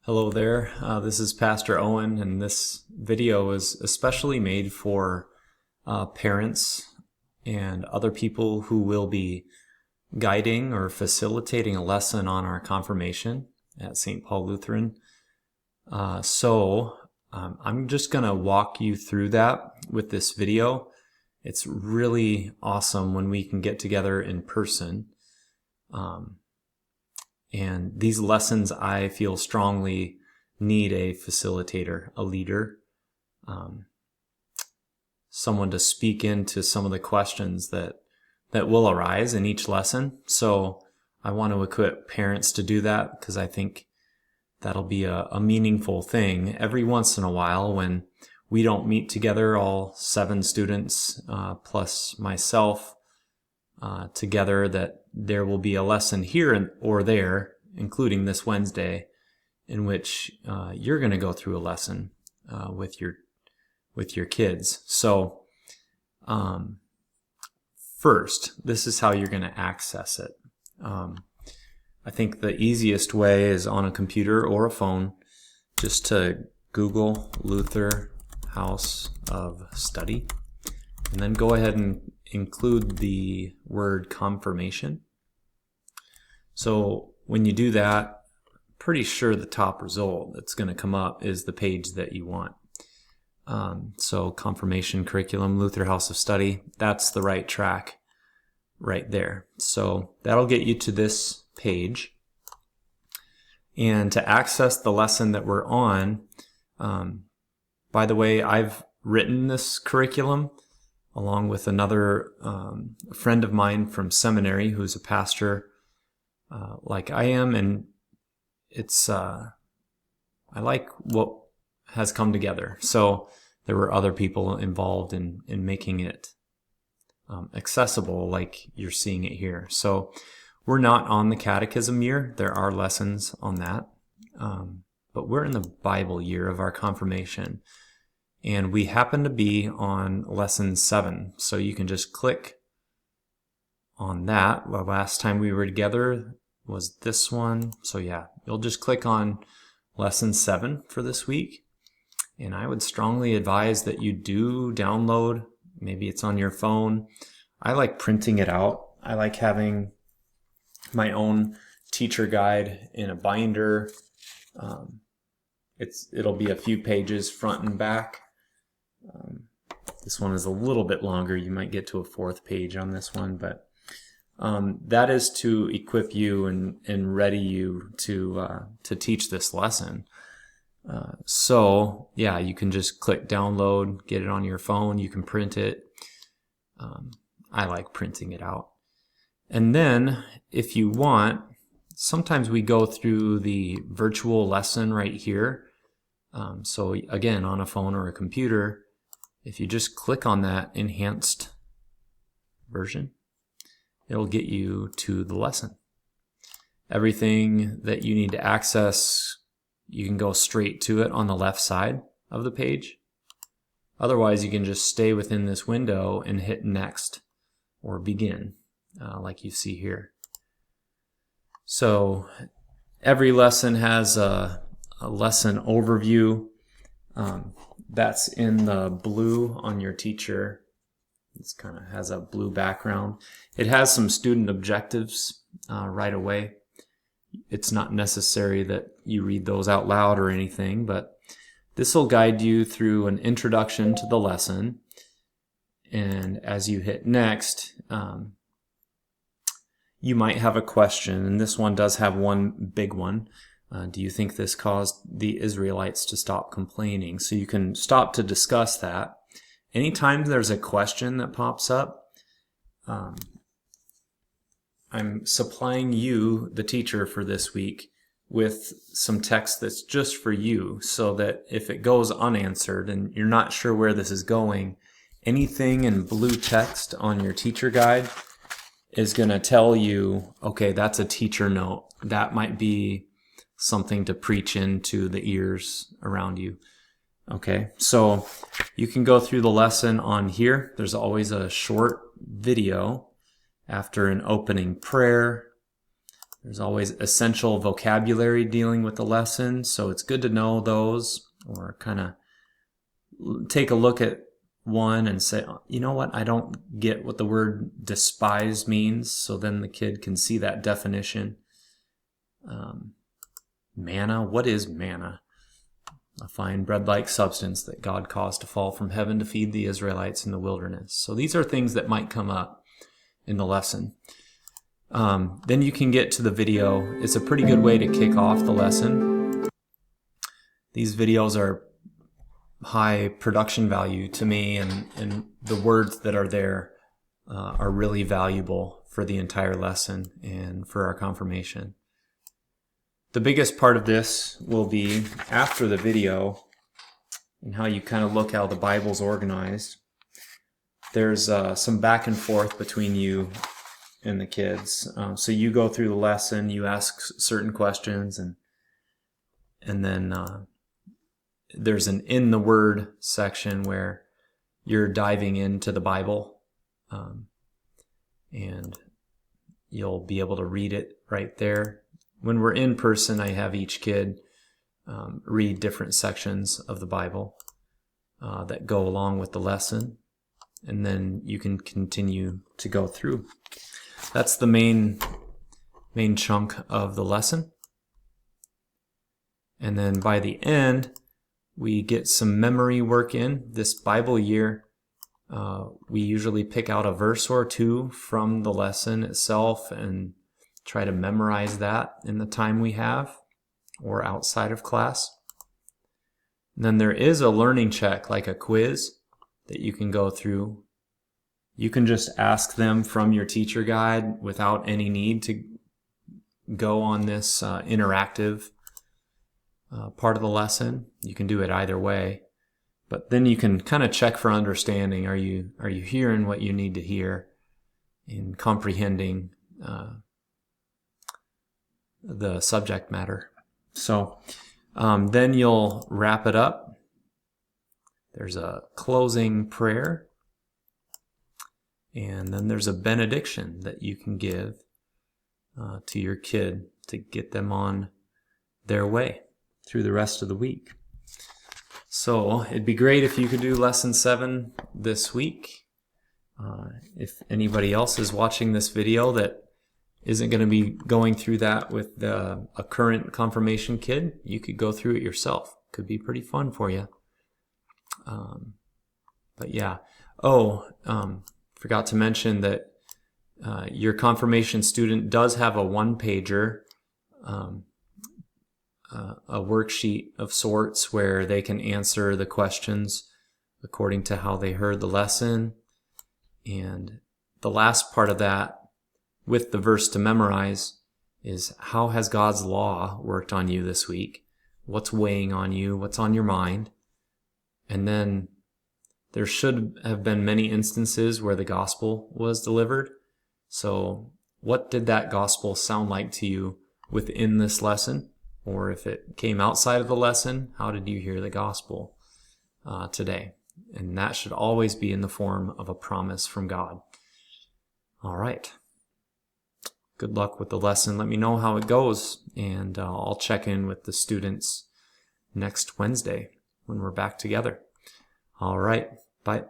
Hello there, this is Pastor Owen, and this video is especially made for parents and other people who will be guiding or facilitating a lesson on our confirmation at St. Paul Lutheran. I'm just going to walk you through that with this video. It's really awesome when we can get together in person. And these lessons, I feel strongly, need a facilitator, a leader, someone to speak into some of the questions that will arise in each lesson. So I want to equip parents to do that because I think that'll be a meaningful thing every once in a while when we don't meet together, all 7 students plus myself, together, that there will be a lesson here or there, including this Wednesday, in which you're going to go through a lesson with your kids. So first, this is how you're going to access it. I think the easiest way is on a computer or a phone, just to Google Luther House of Study, and then go ahead and include the word confirmation. So when you do that, pretty sure the top result that's going to come up is the page that you want. So confirmation curriculum, Luther House of Study, that's the right track right there. So that'll get you to this page. And to access the lesson that we're on, by the way, I've written this curriculum along with another friend of mine from seminary who's a pastor like I am, and it's I like what has come together. So there were other people involved in making it accessible like you're seeing it here. So we're not on the catechism year. There are lessons on that, but we're in the Bible year of our confirmation. And we happen to be on lesson 7. So you can just click on that. The last time we were together was this one. So yeah, you'll just click on lesson 7 for this week. And I would strongly advise that you do download. Maybe it's on your phone. I like printing it out. I like having my own teacher guide in a binder. It'll be a few pages front and back. This one is a little bit longer. You might get to a 4th page on this one, but that is to equip you and ready you to teach this lesson. So yeah, you can just click download, get it on your phone. You can print it. I like printing it out. And then if you want, sometimes we go through the virtual lesson right here. So again, on a phone or a computer, if you just click on that enhanced version, it'll get you to the lesson. Everything that you need to access, you can go straight to it on the left side of the page. Otherwise, you can just stay within this window and hit next or begin, like you see here. So every lesson has a lesson overview. That's in the blue on your teacher. This kind of has a blue background. It has some student objectives right away. It's not necessary that you read those out loud or anything, but this will guide you through an introduction to the lesson. And as you hit next, you might have a question, and this one does have one big one. Do you think this caused the Israelites to stop complaining? So you can stop to discuss that. Anytime there's a question that pops up, I'm supplying you, the teacher for this week, with some text that's just for you, so that if it goes unanswered and you're not sure where this is going, anything in blue text on your teacher guide is going to tell you, okay, that's a teacher note. That might be something to preach into the ears around you. Okay, so you can go through the lesson on here. There's always a short video after an opening prayer. There's always essential vocabulary dealing with the lesson, so it's good to know those, or kind of take a look at one and say, you know what, I don't get what the word despise means, so then the kid can see that definition. Manna, what is manna? A fine bread-like substance that God caused to fall from heaven to feed the Israelites in the wilderness. So these are things that might come up in the lesson. Then you can get to the video. It's a pretty good way to kick off the lesson. These videos are high production value to me, and the words that are there are really valuable for the entire lesson and for our confirmation. The biggest part of this will be after the video and how you kind of look how the Bible's organized. There's some back and forth between you and the kids. So you go through the lesson, you ask certain questions, and then there's an in the Word section where you're diving into the Bible, and you'll be able to read it right there. When we're in person, I have each kid read different sections of the Bible that go along with the lesson, and then you can continue to go through. That's the main chunk of the lesson. And then by the end, we get some memory work in. This Bible year, we usually pick out a verse or two from the lesson itself and try to memorize that in the time we have or outside of class. And then there is a learning check, like a quiz, that you can go through. You can just ask them from your teacher guide without any need to go on this interactive part of the lesson. You can do it either way, but then you can kind of check for understanding. Are you hearing what you need to hear and comprehending the subject matter? So then you'll wrap it up. There's a closing prayer, and then there's a benediction that you can give to your kid to get them on their way through the rest of the week. So it'd be great if you could do lesson 7 this week. If anybody else is watching this video that isn't going to be going through that with a current confirmation kid, you could go through it yourself. Could be pretty fun for you. But yeah. Forgot to mention that your confirmation student does have a one-pager, a worksheet of sorts where they can answer the questions according to how they heard the lesson. And the last part of that, with the verse to memorize, is how has God's law worked on you this week? What's weighing on you? What's on your mind? And then there should have been many instances where the gospel was delivered. So what did that gospel sound like to you within this lesson? Or if it came outside of the lesson, how did you hear the gospel today? And that should always be in the form of a promise from God. All right. Good luck with the lesson. Let me know how it goes, and I'll check in with the students next Wednesday when we're back together. All right. Bye.